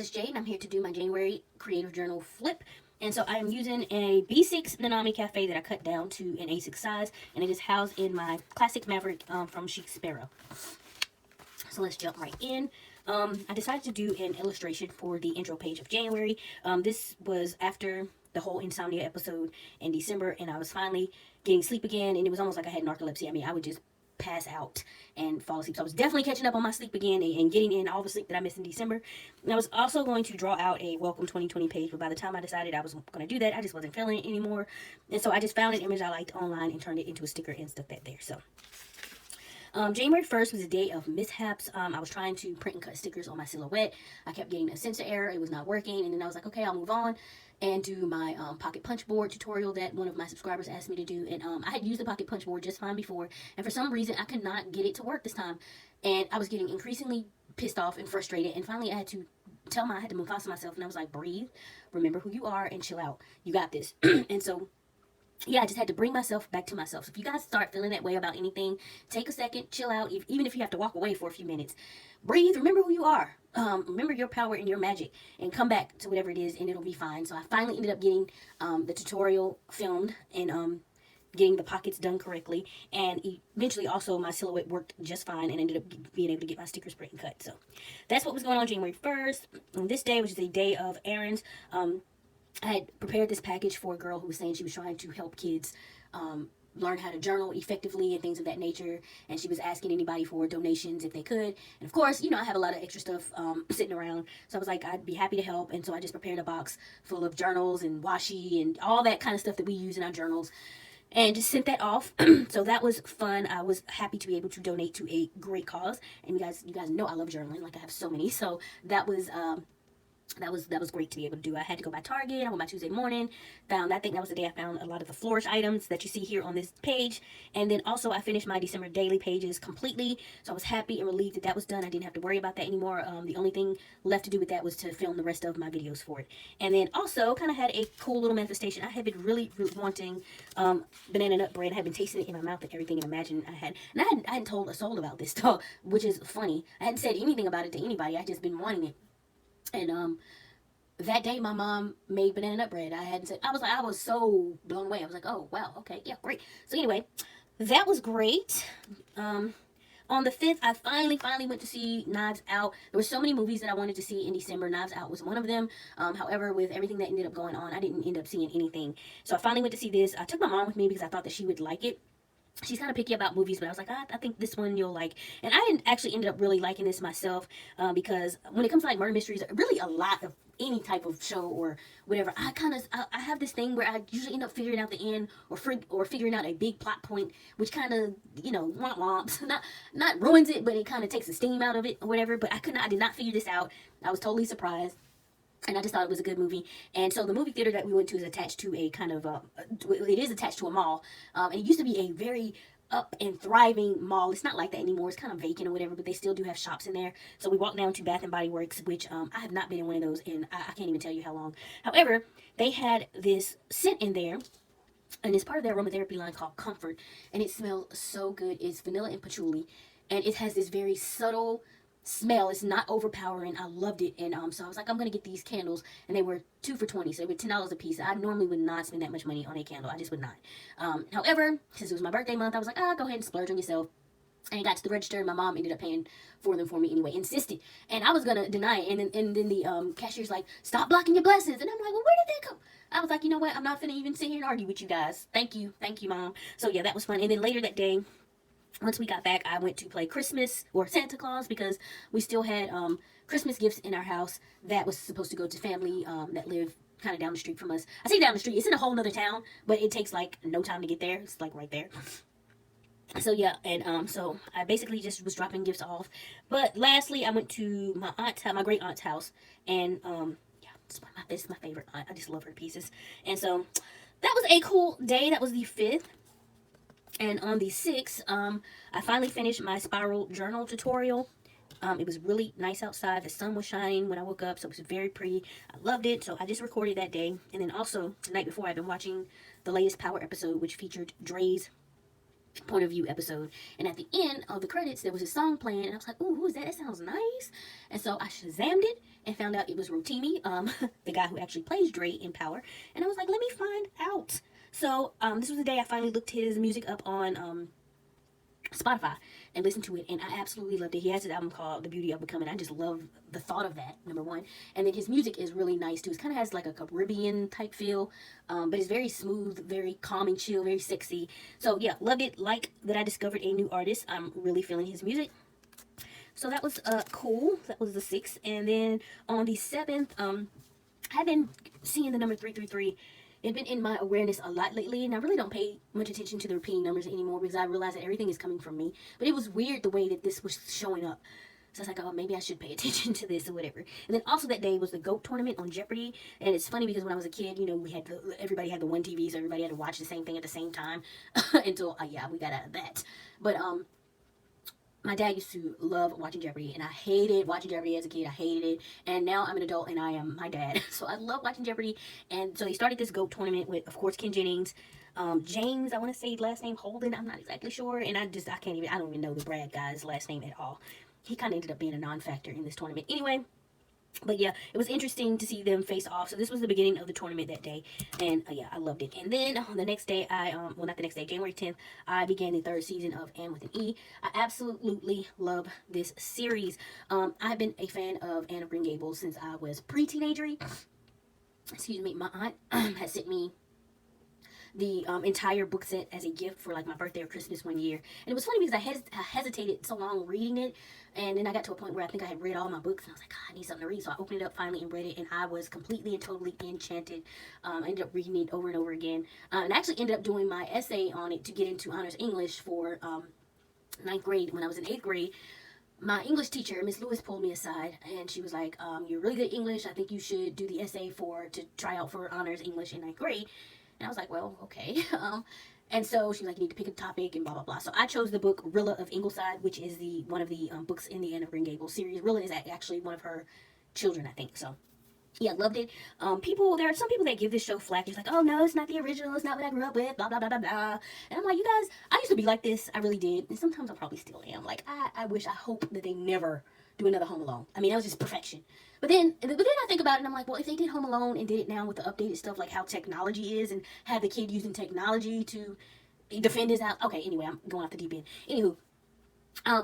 is Jade, and I'm here to do my January Creative Journal flip. And so I am using a B6 Nanami Cafe that I cut down to an A6 size, and it is housed in my Classic Maverick from Chic Sparrow. So let's jump right in. I decided to do an illustration for the intro page of January. This was after the whole insomnia episode in December, and I was finally getting sleep again, and it was almost like I had narcolepsy. I mean, I would just pass out and fall asleep. So I was definitely catching up on my sleep again and getting in all the sleep that I missed in December. And I was also going to draw out a welcome 2020 page, but by the time I decided I was going to do that, I just wasn't feeling it anymore. And so I just found an image I liked online and turned it into a sticker and stuck that there. So January 1st was a day of mishaps. I was trying to print and cut stickers on my silhouette. I kept getting a sensor error. It was not working. And then I was like, okay, I'll move on and do my pocket punch board tutorial that one of my subscribers asked me to do. And I had used the pocket punch board just fine before. And for some reason, I could not get it to work this time. And I was getting increasingly pissed off and frustrated. And finally, I had to move past myself. And I was like, breathe, remember who you are, and chill out. You got this. And so yeah, I just had to bring myself back to myself. So if you guys start feeling that way about anything, take a second, chill out. Even if you have to walk away for a few minutes, breathe, remember who you are. Remember your power and your magic, and come back to whatever it is, and it'll be fine. So I finally ended up getting the tutorial filmed and getting the pockets done correctly, and eventually also my silhouette worked just fine, and ended up being able to get my stickers print and cut. So that's what was going on January 1st. And this day was just a day of errands. I had prepared this package for a girl who was saying she was trying to help kids learn how to journal effectively and things of that nature. And she was asking anybody for donations if they could. And of course, you know, I have a lot of extra stuff sitting around. So I was like, I'd be happy to help. And so I just prepared a box full of journals and washi and all that kind of stuff that we use in our journals, and just sent that off. So that was fun. I was happy to be able to donate to a great cause. And you guys know I love journaling. Like, I have so many. So that was great to be able to do. I had to go by Target. I went by Tuesday morning. I think that was the day I found a lot of the flourish items that you see here on this page. And then also I finished my December daily pages completely. So I was happy and relieved that that was done. I didn't have to worry about that anymore. The only thing left to do with that was to film the rest of my videos for it. And then also kind of had a cool little manifestation. I had been really wanting banana nut bread. I had been tasting it in my mouth and everything, and imagine I had. And I hadn't told a soul about this stuff, which is funny. I hadn't said anything about it to anybody. I just been wanting it. And that day my mom made banana nut bread. I was so blown away. I was like, oh wow, okay, yeah, great. So anyway, that was great. On the 5th, I finally went to see Knives Out. There were so many movies that I wanted to see in December. Knives Out was one of them. However, with everything that ended up going on, I didn't end up seeing anything. So I finally went to see this. I took my mom with me because I thought that she would like it. She's kind of picky about movies, but I was like, I think this one you'll like. And I didn't actually ended up really liking this myself because when it comes to like murder mysteries, really a lot of any type of show or whatever, I have this thing where I usually end up figuring out the end or figuring out a big plot point, which kind of, you know, womps, not ruins it, but it kind of takes the steam out of it or whatever. But I did not figure this out. I was totally surprised. And I just thought it was a good movie. And so the movie theater that we went to is attached to a kind of, it is attached to a mall. And it used to be a very up and thriving mall. It's not like that anymore. It's kind of vacant or whatever, but they still do have shops in there. So we walked down to Bath and Body Works, which I have not been in one of those in, I can't even tell you how long. However, they had this scent in there, and it's part of their aromatherapy line called Comfort. And it smells so good. It's vanilla and patchouli. And it has this very subtle smell. It's not overpowering. I loved it. And so I was like, I'm gonna get these candles, and they were 2 for $20, so they were $10 a piece. I normally would not spend that much money on a candle. I just would not. However, since it was my birthday month, I was like, go ahead and splurge on yourself. And got to the register, and my mom ended up paying for them for me anyway. Insisted, and I was gonna deny it. And then the cashier's like, "Stop blocking your blessings." And I'm like, "Well, where did that come?" I was like, "You know what? I'm not gonna even sit here and argue with you guys. Thank you, mom." So yeah, that was fun. And then later that day, once we got back, I went to play Christmas or Santa Claus because we still had Christmas gifts in our house that was supposed to go to family that live kind of down the street from us. I say down the street. It's in a whole nother town, but it takes like no time to get there. It's like right there. So yeah, and so I basically just was dropping gifts off. But lastly, I went to my great aunt's house, and yeah, this is my favorite aunt. I just love her to pieces. And so that was a cool day. That was the 5th. And on the 6th, I finally finished my spiral journal tutorial. It was really nice outside. The sun was shining when I woke up, so it was very pretty. I loved it, so I just recorded that day. And then also, the night before, I've been watching the latest Power episode, which featured Dre's point of view episode. And at the end of the credits, there was a song playing, and I was like, "Ooh, who is that? That sounds nice." And so I Shazammed it and found out it was Rotimi, the guy who actually plays Dre in Power. And I was like, "Let me find out." So this was the day I finally looked his music up on Spotify and listened to it, and I absolutely loved it. He has an album called The Beauty of Becoming. I just love the thought of that, number one. And then his music is really nice too. It kind of has like a Caribbean type feel, but it's very smooth, very calm and chill, very sexy. So yeah, loved it. Like that I discovered a new artist. I'm really feeling his music. So that was cool. That was the 6th. And then on the 7th, I've been seeing the number 333. It's been in my awareness a lot lately, and I really don't pay much attention to the repeating numbers anymore because I realize that everything is coming from me. But it was weird the way that this was showing up. So I was like, oh, maybe I should pay attention to this or whatever. And then also that day was the GOAT tournament on Jeopardy. And it's funny because when I was a kid, you know, everybody had the one TV, so everybody had to watch the same thing at the same time until, yeah, we got out of that. But, my dad used to love watching Jeopardy, and I hated watching Jeopardy as a kid. I hated it, and now I'm an adult, and I am my dad. So I love watching Jeopardy, and so they started this GOAT tournament with, of course, Ken Jennings, James, I want to say last name Holden, I'm not exactly sure, and I don't even know the Brad guy's last name at all. He kind of ended up being a non-factor in this tournament. Anyway, but yeah, it was interesting to see them face off. So this was the beginning of the tournament that day, and yeah, I loved it. And then on the next day, well, not the next day, January 10th, I began the 3rd season of Anne with an E. I absolutely love this series. I've been a fan of Anne of Green Gables since I was pre-teenagery. Excuse me, my aunt had sent me the entire book set as a gift for like my birthday or Christmas one year. And it was funny because I hesitated so long reading it, and then I got to a point where I think I had read all my books, and I was like, God, I need something to read. So I opened it up finally and read it, and I was completely and totally enchanted. I ended up reading it over and over again, and I actually ended up doing my essay on it to get into honors English for 9th grade. When I was in 8th grade, my English teacher, Miss Lewis, pulled me aside, and she was like, you're really good at English. I think you should do the essay to try out for honors English in 9th grade. And I was like, well, okay. And so she was like, you need to pick a topic and blah, blah, blah. So I chose the book Rilla of Ingleside, which is one of the books in the Anne of Green Gables series. Rilla is actually one of her children, I think. So yeah, loved it. There are some people that give this show flack. It's like, oh no, it's not the original. It's not what I grew up with, blah, blah, blah, blah, blah. And I'm like, you guys, I used to be like this. I really did. And sometimes I probably still am. Like, I hope that they never do another Home Alone. I mean, that was just perfection. But then I think about it, and I'm like, well, if they did Home Alone and did it now with the updated stuff, like how technology is, and have the kid using technology to defend his house. Okay, anyway, I'm going off the deep end. Anywho,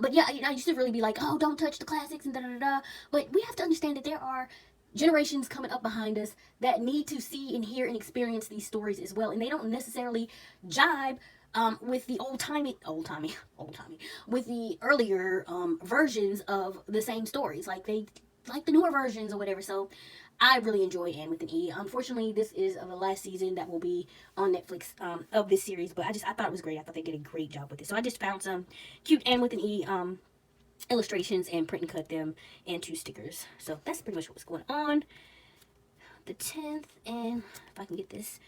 but yeah, I used to really be like, oh, don't touch the classics and da-da-da-da. But we have to understand that there are generations coming up behind us that need to see and hear and experience these stories as well. And they don't necessarily jibe with the with the earlier versions of the same stories, like the newer versions or whatever. So I really enjoy Anne with an E. Unfortunately, this is the last season that will be on Netflix of this series, but I thought it was great. I thought they did a great job with it. So I just found some cute Anne with an E illustrations and print and cut them into stickers. So that's pretty much what's going on. The 10th, and if I can get this.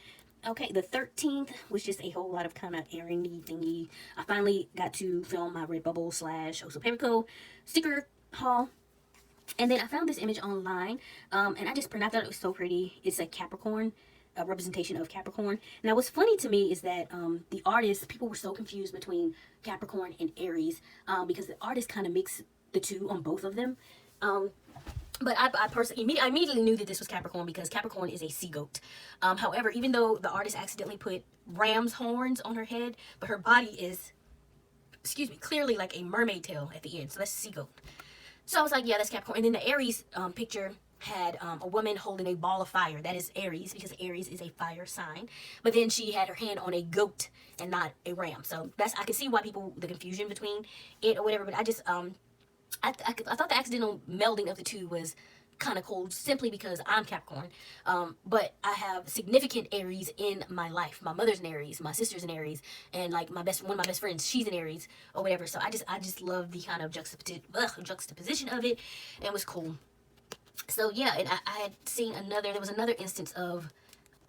Okay, the 13th was just a whole lot of kind of errandy thingy. I finally got to film my Redbubble / Oso Paperco sticker haul. And then I found this image online, and I thought it was so pretty. It's a Capricorn, a representation of Capricorn. Now, what's funny to me is that the artist, people were so confused between Capricorn and Aries, because the artist kind of mixed the two on both of them. But I personally, I immediately knew that this was Capricorn because Capricorn is a sea goat. However, even though the artist accidentally put ram's horns on her head, but her body is, clearly like a mermaid tail at the end. So that's a sea goat. So I was like, yeah, that's Capricorn. And then the Aries picture had a woman holding a ball of fire. That is Aries, because Aries is a fire sign. But then she had her hand on a goat and not a ram. So I could see why the confusion between it or whatever. But I thought the accidental melding of the two was kind of cool, simply because I'm Capricorn. But I have significant Aries in my life. My mother's an Aries, my sister's an Aries, and like one of my best friends, she's an Aries or whatever. So I just love the kind of juxtaposition of it, and it was cool. So yeah, and I had seen there was another instance of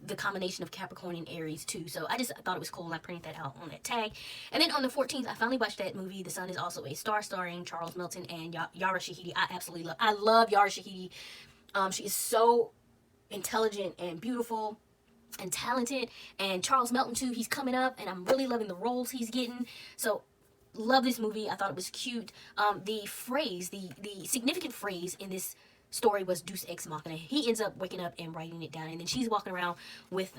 the combination of Capricorn and Aries too. So I thought it was cool, and I printed that out on that tag. And then on the 14th, I finally watched that movie, The Sun Is Also a Star, starring Charles Melton and Yara Shahidi. I love Yara Shahidi. She is so intelligent and beautiful. and talented. And Charles Melton too, he's coming up, and I'm really loving the roles he's getting. So love this movie. I thought it was cute. The phrase, the significant phrase in this story was Deus Ex Machina. He ends up waking up and writing it down, and then she's walking around with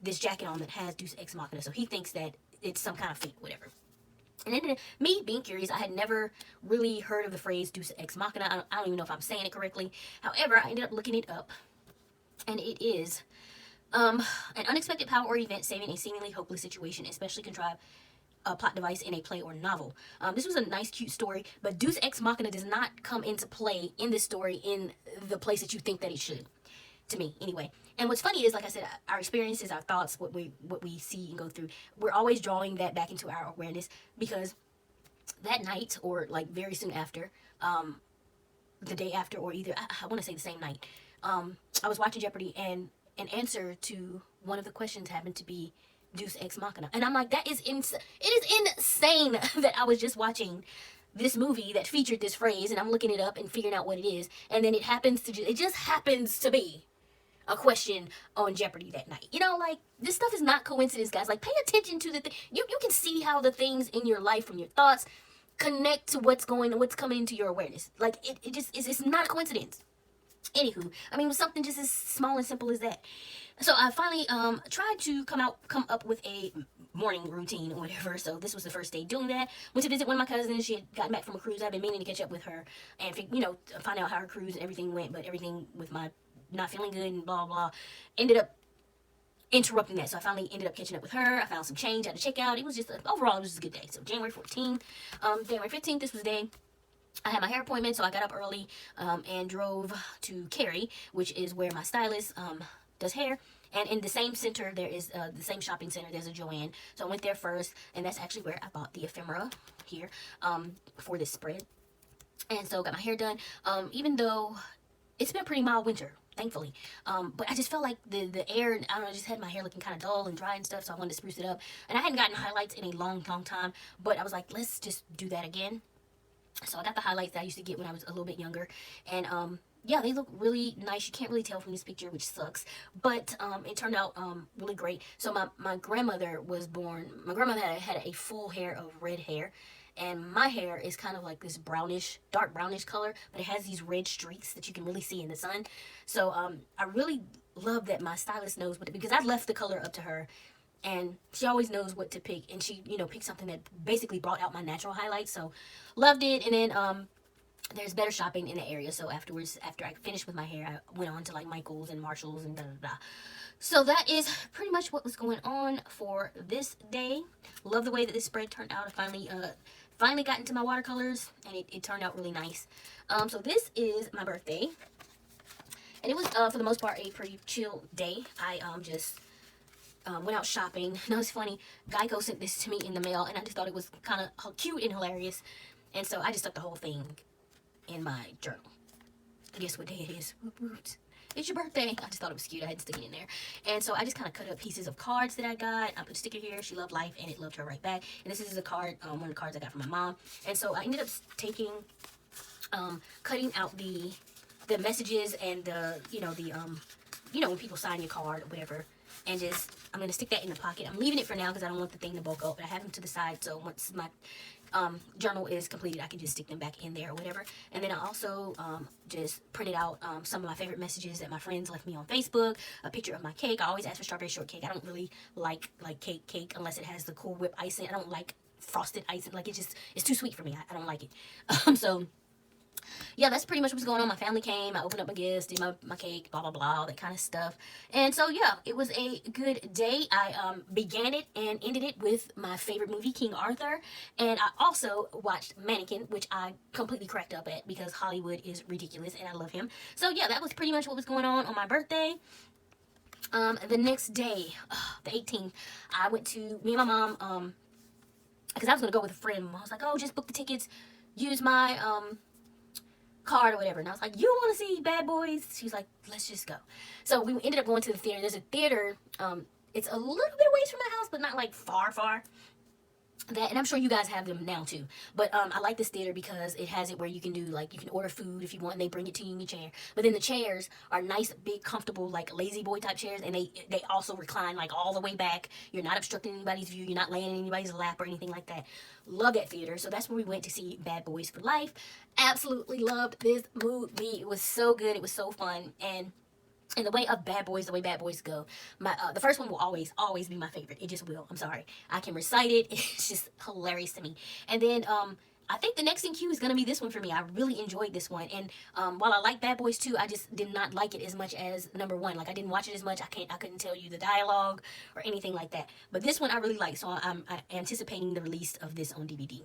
this jacket on that has Deus Ex Machina, so he thinks that it's some kind of fate, whatever. And then me being curious, I had never really heard of the phrase Deus Ex Machina. I don't even know if I'm saying it correctly. However, I ended up looking it up, and it is an unexpected power or event saving a seemingly hopeless situation, especially contrived a plot device in a play or novel. This was a nice, cute story, but Deus Ex Machina does not come into play in this story in the place that you think that it should. To me, anyway. And what's funny is, like I said, our experiences, our thoughts, what we see and go through, we're always drawing that back into our awareness, because that night, or like very soon after, the day after, or either, I want to say the same night, I was watching Jeopardy, and an answer to one of the questions happened to be Deus Ex Machina. And I'm like, that is it is insane that I was just watching this movie that featured this phrase, and I'm looking it up and figuring out what it is, and then it just happens to be a question on Jeopardy that night. You know, like, this stuff is not coincidence, guys. Like, pay attention to the thing. You can see how the things in your life from your thoughts connect to what's coming into your awareness. Like, it's not a coincidence. Anywho, I mean, it was something just as small and simple as that. So I finally tried to come up with a morning routine or whatever. So this was the first day doing that. Went to visit one of my cousins. She had gotten back from a cruise. I've been meaning to catch up with her and, you know, find out how her cruise and everything went. But everything with my not feeling good and blah, blah, ended up interrupting that. So I finally ended up catching up with her. I found some change at the checkout. It was just, overall, it was just a good day. So January 14th, January 15th, this was the day I had my hair appointment. So I got up early and drove to Cary, which is where my stylist does hair. And in the same center, there is the same shopping center, there's a Joann. So I went there first, and that's actually where I bought the ephemera here for this spread. And so got my hair done, even though it's been a pretty mild winter, thankfully. But I just felt like the air, I don't know, I just had my hair looking kind of dull and dry and stuff, so I wanted to spruce it up. And I hadn't gotten highlights in a long, long time, but I was like, let's just do that again. So I got the highlights that I used to get when I was a little bit younger. And yeah, they look really nice. You can't really tell from this picture, which sucks. But it turned out really great. So my grandmother was born, my grandmother had a full hair of red hair. And my hair is kind of like this brownish, dark brownish color, but it has these red streaks that you can really see in the sun. So I really love that my stylist knows what to, because I left the color up to her, and she always knows what to pick. And she, you know, picked something that basically brought out my natural highlights. So loved it. And then there's better shopping in the area. So afterwards, after I finished with my hair, I went on to like Michael's and Marshall's and da da da. So that is pretty much what was going on for this day. Love the way that this spread turned out. I finally got into my watercolors, and it turned out really nice. So this is my birthday, and it was for the most part a pretty chill day. I just went out shopping. Now it's funny, Geico sent this to me in the mail, and I just thought it was kind of cute and hilarious, and so I just stuck the whole thing in my journal. Guess what day it is? It's your birthday. I just thought it was cute. I had to stick it in there. And so I just kind of cut up pieces of cards that I got. I put a sticker here. She loved life, and it loved her right back. And this is a card, one of the cards I got from my mom. And so I ended up taking, cutting out the messages and when people sign your card or whatever. And just, I'm going to stick that in the pocket. I'm leaving it for now because I don't want the thing to bulk up. But I have them to the side, so once my journal is completed, I can just stick them back in there or whatever. And then I also just printed out some of my favorite messages that my friends left me on Facebook. A picture of my cake. I always ask for strawberry shortcake. I don't really like cake unless it has the Cool Whip icing. I don't like frosted icing. Like, it's too sweet for me. I don't like it. So yeah, that's pretty much what's going on. My family came, I opened up my gifts, did my cake, blah, blah, blah, all that kind of stuff. And so, yeah, it was a good day. I began it and ended it with my favorite movie, King Arthur. And I also watched Mannequin, which I completely cracked up at because Hollywood is ridiculous and I love him. So, yeah, that was pretty much what was going on my birthday. The next day, the 18th, I went to, me and my mom, because I was going to go with a friend. I was like, oh, just book the tickets, use my, card or whatever. And I was like, you want to see Bad Boys? She's like, let's just go. So we ended up going to the theater. There's a theater, it's a little bit away from my house, but not like far. that, and I'm sure you guys have them now too. But I like this theater because it has it where you can do, like, you can order food if you want, and they bring it to you in your chair. But then the chairs are nice, big, comfortable, like lazy boy type chairs, and they also recline like all the way back. You're not obstructing anybody's view. You're not laying in anybody's lap or anything like that. Love that theater. So that's where we went to see Bad Boys for Life. Absolutely loved this movie. It was so good. It was so fun. And in the way of Bad Boys, the way Bad Boys go, the first one will always be my favorite. It just will. I'm sorry. I can recite it. It's just hilarious to me. And then I think the next in queue is gonna be this one for me. I really enjoyed this one. And while I like Bad Boys 2, I just did not like it as much as number one. Like, I didn't watch it as much. I couldn't tell you the dialogue or anything like that. But this one I really like, so I'm anticipating the release of this on DVD.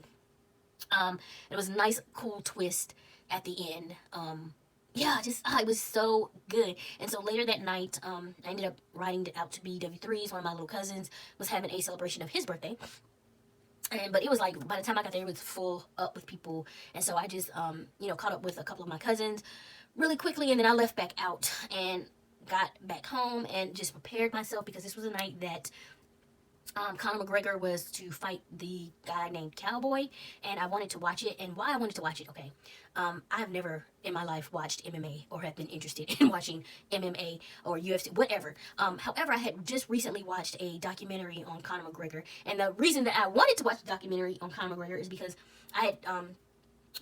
It was a nice, cool twist at the end. Yeah, just it was so good. And so later that night, I ended up riding out to BW3's. One of my little cousins was having a celebration of his birthday. But it was like, by the time I got there, it was full up with people. And so I just, caught up with a couple of my cousins really quickly. And then I left back out and got back home and just prepared myself, because this was a night that Conor McGregor was to fight the guy named Cowboy, and I wanted to watch it. And why I wanted to watch it, okay, I have never in my life watched MMA or have been interested in watching MMA or UFC, whatever. However, I had just recently watched a documentary on Conor McGregor, and the reason that I wanted to watch the documentary on Conor McGregor is because I had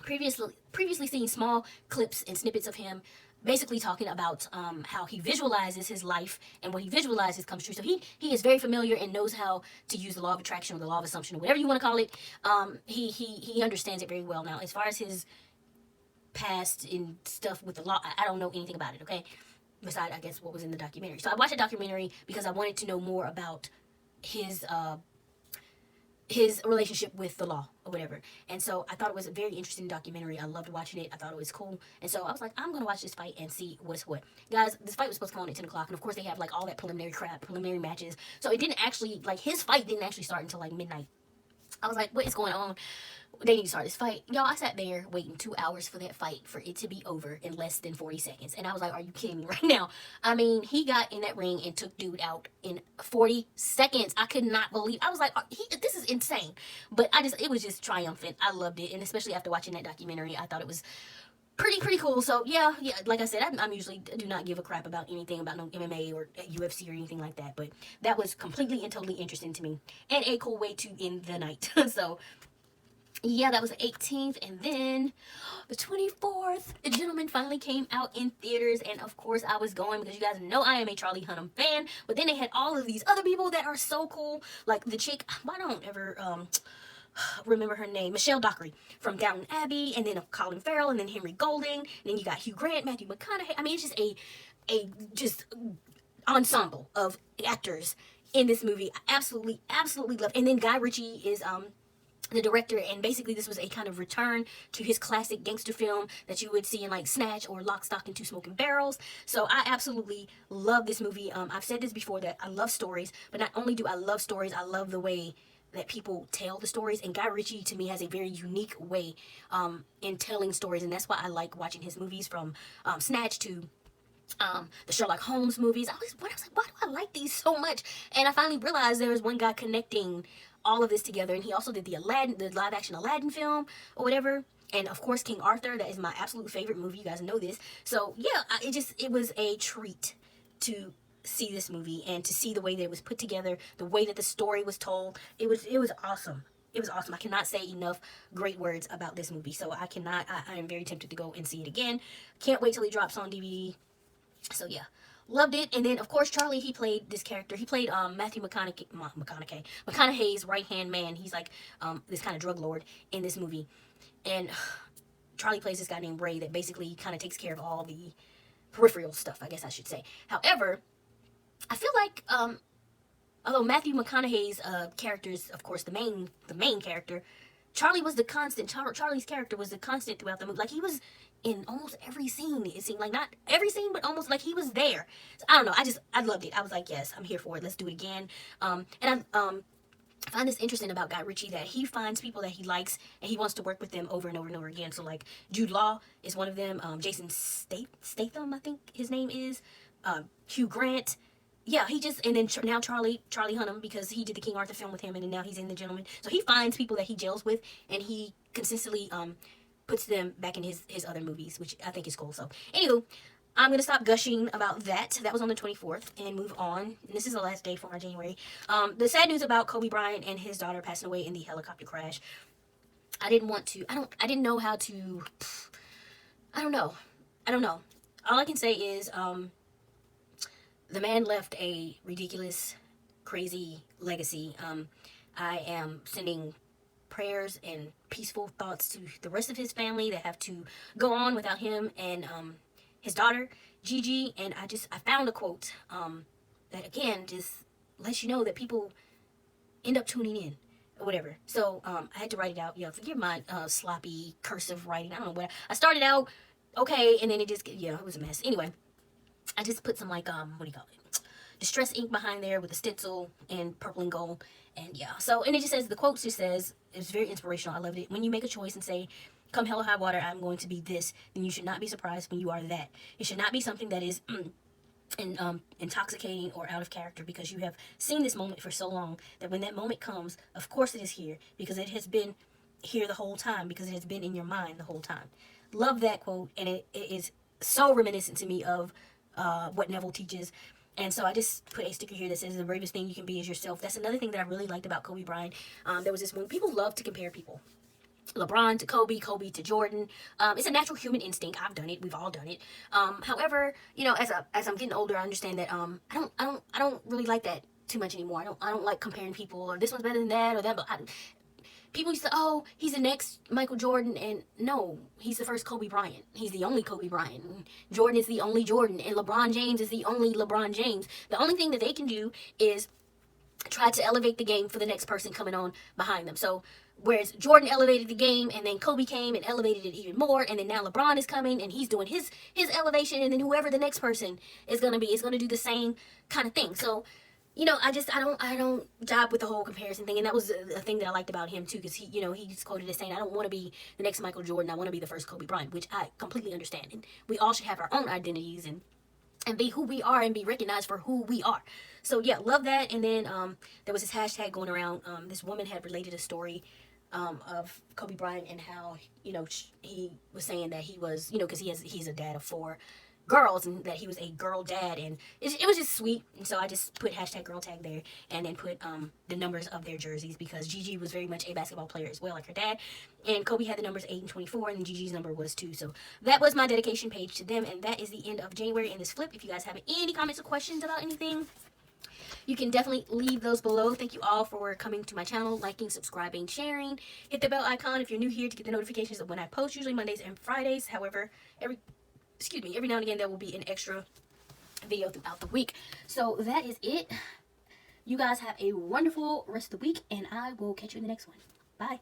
previously seen small clips and snippets of him basically talking about how he visualizes his life, and what he visualizes comes true. So he is very familiar and knows how to use the law of attraction or the law of assumption or whatever you want to call it. He understands it very well. Now, as far as his past and stuff with the law, I don't know anything about it, okay? Besides, I guess, what was in the documentary. So I watched the documentary because I wanted to know more about his relationship with the law or whatever. And so I thought it was a very interesting documentary. I loved watching it. I thought it was cool. And so I was like, I'm going to watch this fight and see what's what. Guys, this fight was supposed to come on at 10 o'clock. And of course they have like all that preliminary crap, preliminary matches. So it didn't actually, like, his fight didn't actually start until like midnight. I was like, what is going on? They need to start this fight. Y'all, I sat there waiting 2 hours for that fight for it to be over in less than 40 seconds. And I was like, are you kidding me right now? I mean, he got in that ring and took dude out in 40 seconds. I could not believe. I was like, this is insane. But it was just triumphant. I loved it. And especially after watching that documentary, I thought it was pretty cool. So yeah, like I said, I'm usually do not give a crap about anything about no MMA or UFC or anything like that. But that was completely and totally interesting to me. And a cool way to end the night. So yeah, that was the 18th, and then the 24th, The Gentleman finally came out in theaters, and of course I was going because you guys know I am a Charlie Hunnam fan. But then they had all of these other people that are so cool, like the chick, I don't ever remember her name, Michelle Dockery from Downton Abbey, and then Colin Farrell, and then Henry Golding, and then you got Hugh Grant, Matthew McConaughey. I mean, it's just a ensemble of actors in this movie. I absolutely love. And then Guy Ritchie is the director, and basically this was a kind of return to his classic gangster film that you would see in like Snatch or Lock, Stock, and Two Smoking Barrels. So I absolutely love this movie. I've said this before that I love stories, but not only do I love stories, I love the way that people tell the stories, and Guy Ritchie to me has a very unique way in telling stories, and that's why I like watching his movies, from Snatch to the Sherlock Holmes movies. I was like, why do I like these so much? And I finally realized there was one guy connecting all of this together, and he also did the live action Aladdin film or whatever, and of course King Arthur. That is my absolute favorite movie. You guys know this. So yeah, it was a treat to see this movie and to see the way that it was put together, the way that the story was told. It was awesome. It was awesome. I cannot say enough great words about this movie. So I am very tempted to go and see it again. Can't wait till it drops on DVD. So yeah, loved it. And then of course Charlie, he played this character. He played Matthew McConaughey's right hand man. He's like this kind of drug lord in this movie, and Charlie plays this guy named Ray that basically kind of takes care of all the peripheral stuff, I guess I should say. However, I feel like although Matthew McConaughey's character is of course the main character, Charlie was the constant. Charlie's character was the constant throughout the movie. Like, he was in almost every scene. It seemed like, not every scene, but almost like he was there. So, I don't know. I loved it. I was like, yes, I'm here for it. Let's do it again. And I find this interesting about Guy Ritchie, that he finds people that he likes and he wants to work with them over and over and over again. So like Jude Law is one of them. Jason Statham, I think his name is. Hugh Grant. yeah, he just, and then now Charlie Hunnam, because he did the King Arthur film with him, and then now he's in The Gentleman. So he finds people that he gels with, and he consistently puts them back in his other movies, which I think is cool. So anywho, I'm going to stop gushing about that. That was on the 24th, and move on. And this is the last day for my January. The sad news about Kobe Bryant and his daughter passing away in the helicopter crash. I didn't want to, I didn't know how to, I don't know. All I can say is, the man left a ridiculous, crazy legacy. I am sending prayers and peaceful thoughts to the rest of his family that have to go on without him and his daughter Gigi. And I found a quote that again just lets you know that people end up tuning in or whatever. So I had to write it out. Yeah, forgive my sloppy cursive writing. I don't know what I started out okay, and then it just, yeah, it was a mess. Anyway, I just put some like what do you call it, distress ink behind there with a stencil and purple and gold. And yeah, so, and it just says, the quote just says, it's very inspirational. I loved it. When you make a choice and say, come hell or high water, I'm going to be this, then you should not be surprised when you are that. It should not be something that is intoxicating or out of character, because you have seen this moment for so long that when that moment comes, of course it is here, because it has been here the whole time, because it has been in your mind the whole time. Love that quote, and it is so reminiscent to me of what Neville teaches. And so I just put a sticker here that says the bravest thing you can be is yourself. That's another thing that I really liked about Kobe Bryant. There was this movie. People love to compare people. LeBron to Kobe, Kobe to Jordan. It's a natural human instinct. I've done it. We've all done it. However, you know, as I'm getting older, I understand that I don't really like that too much anymore. I don't like comparing people, or this one's better than that or that. But people used to, oh, he's the next Michael Jordan, and no, he's the first Kobe Bryant. He's the only Kobe Bryant. Jordan is the only Jordan, and LeBron James is the only LeBron James. The only thing that they can do is try to elevate the game for the next person coming on behind them. So whereas Jordan elevated the game, and then Kobe came and elevated it even more, and then now LeBron is coming and he's doing his elevation, and then whoever the next person is going to be is going to do the same kind of thing. So, you know, I don't jive with the whole comparison thing. And that was a thing that I liked about him too, because he just quoted as saying, I don't want to be the next Michael Jordan, I want to be the first Kobe Bryant, which I completely understand. And we all should have our own identities and be who we are and be recognized for who we are. So yeah, love that. And then there was this hashtag going around. This woman had related a story of Kobe Bryant, and how, you know, he was saying that he was, you know, because he's a dad of 4 girls, and that he was a girl dad, and it was just sweet. And so I just put hashtag girl tag there, and then put the numbers of their jerseys, because Gigi was very much a basketball player as well, like her dad, and Kobe had the numbers 8 and 24, and Gigi's number was 2. So that was my dedication page to them, and that is the end of January in this flip. If you guys have any comments or questions about anything, you can definitely leave those below. Thank you all for coming to my channel, liking, subscribing, sharing. Hit the bell icon if you're new here to get the notifications of when I post, usually Mondays and Fridays. However, every now and again there will be an extra video throughout the week. So that is it. You guys have a wonderful rest of the week, and I will catch you in the next one. Bye.